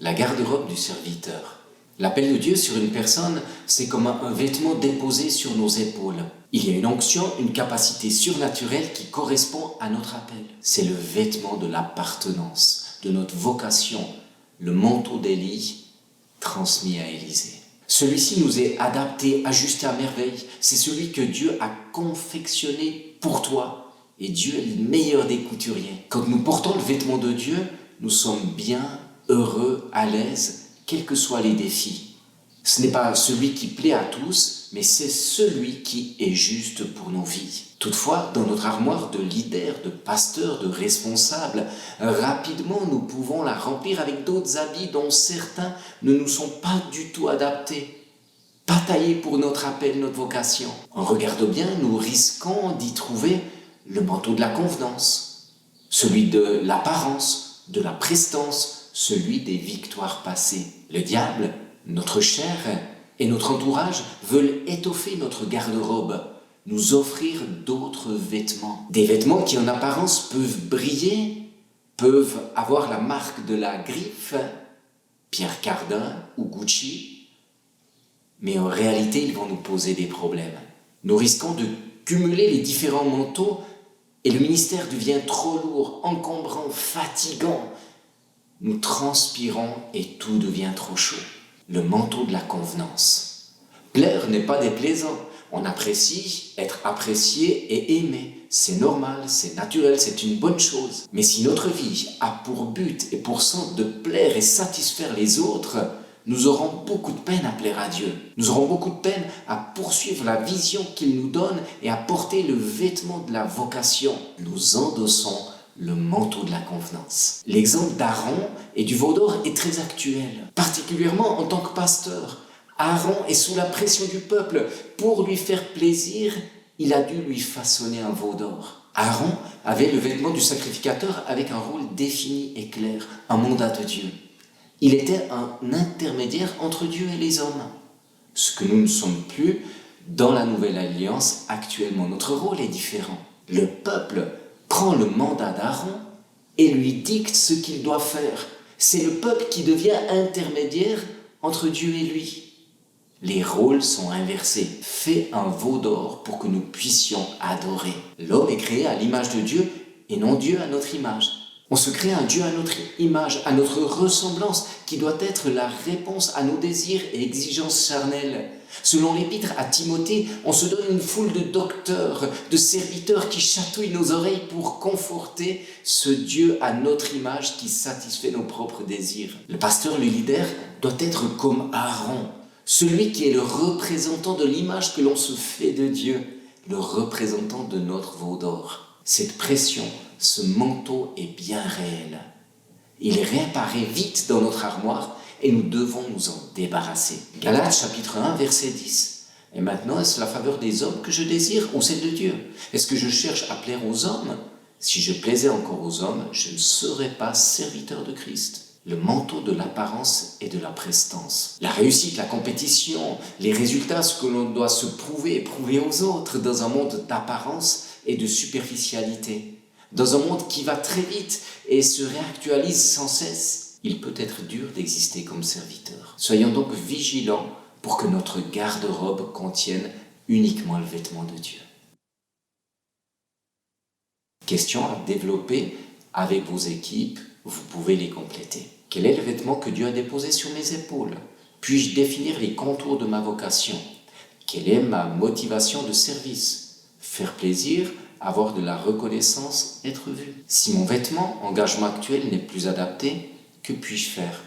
La garde-robe du serviteur. L'appel de Dieu sur une personne, c'est comme un vêtement déposé sur nos épaules. Il y a une onction, une capacité surnaturelle qui correspond à notre appel. C'est le vêtement de l'appartenance, de notre vocation, le manteau d'Élie transmis à Élisée. Celui-ci nous est adapté, ajusté à merveille. C'est celui que Dieu a confectionné pour toi. Et Dieu est le meilleur des couturiers. Quand nous portons le vêtement de Dieu, nous sommes bien, heureux, à l'aise, quels que soient les défis. Ce n'est pas celui qui plaît à tous, mais c'est celui qui est juste pour nos vies. Toutefois, dans notre armoire de leaders, de pasteurs, de responsables, rapidement nous pouvons la remplir avec d'autres habits dont certains ne nous sont pas du tout adaptés, pas taillés pour notre appel, notre vocation. En regardant bien, nous risquons d'y trouver le manteau de la convenance, celui de l'apparence, de la prestance, celui des victoires passées. Le diable, notre chair et notre entourage veulent étoffer notre garde-robe, nous offrir d'autres vêtements. Des vêtements qui en apparence peuvent briller, peuvent avoir la marque de la griffe, Pierre Cardin ou Gucci, mais en réalité ils vont nous poser des problèmes. Nous risquons de cumuler les différents manteaux et le ministère devient trop lourd, encombrant, fatigant. Nous transpirons et tout devient trop chaud. Le manteau de la convenance. Plaire n'est pas déplaisant. On apprécie être apprécié et aimé. C'est normal, c'est naturel, c'est une bonne chose. Mais si notre vie a pour but et pour centre de plaire et satisfaire les autres, nous aurons beaucoup de peine à plaire à Dieu. Nous aurons beaucoup de peine à poursuivre la vision qu'il nous donne et à porter le vêtement de la vocation. Nous endossons le manteau de la convenance. L'exemple d'Aaron et du veau d'or est très actuel, particulièrement en tant que pasteur. Aaron est sous la pression du peuple. Pour lui faire plaisir, il a dû lui façonner un veau d'or. Aaron avait le vêtement du sacrificateur avec un rôle défini et clair, un mandat de Dieu. Il était un intermédiaire entre Dieu et les hommes. Ce que nous ne sommes plus dans la nouvelle alliance actuellement. Notre rôle est différent. Le peuple prend le mandat d'Aaron et lui dicte ce qu'il doit faire. C'est le peuple qui devient intermédiaire entre Dieu et lui. Les rôles sont inversés. Fais un veau d'or pour que nous puissions adorer. L'homme est créé à l'image de Dieu et non Dieu à notre image. On se crée un Dieu à notre image, à notre ressemblance, qui doit être la réponse à nos désirs et exigences charnelles. Selon l'épître à Timothée, on se donne une foule de docteurs, de serviteurs qui chatouillent nos oreilles pour conforter ce Dieu à notre image qui satisfait nos propres désirs. Le pasteur, le leader, doit être comme Aaron, celui qui est le représentant de l'image que l'on se fait de Dieu, le représentant de notre veau d'or. Cette pression, ce manteau est bien réel. Il réapparaît vite dans notre armoire et nous devons nous en débarrasser. Galates chapitre 1, verset 10. Et maintenant, est-ce la faveur des hommes que je désire ou celle de Dieu? Est-ce que je cherche à plaire aux hommes? Si je plaisais encore aux hommes, je ne serais pas serviteur de Christ. Le manteau de l'apparence et de la prestance. La réussite, la compétition, les résultats, ce que l'on doit se prouver et prouver aux autres dans un monde d'apparence et de superficialité. Dans un monde qui va très vite et se réactualise sans cesse, il peut être dur d'exister comme serviteur. Soyons donc vigilants pour que notre garde-robe contienne uniquement le vêtement de Dieu. Questions à développer avec vos équipes, vous pouvez les compléter. Quel est le vêtement que Dieu a déposé sur mes épaules? Puis-je définir les contours de ma vocation? Quelle est ma motivation de service? Faire plaisir, avoir de la reconnaissance, être vu. Si mon vêtement, engagement actuel, n'est plus adapté, que puis-je faire?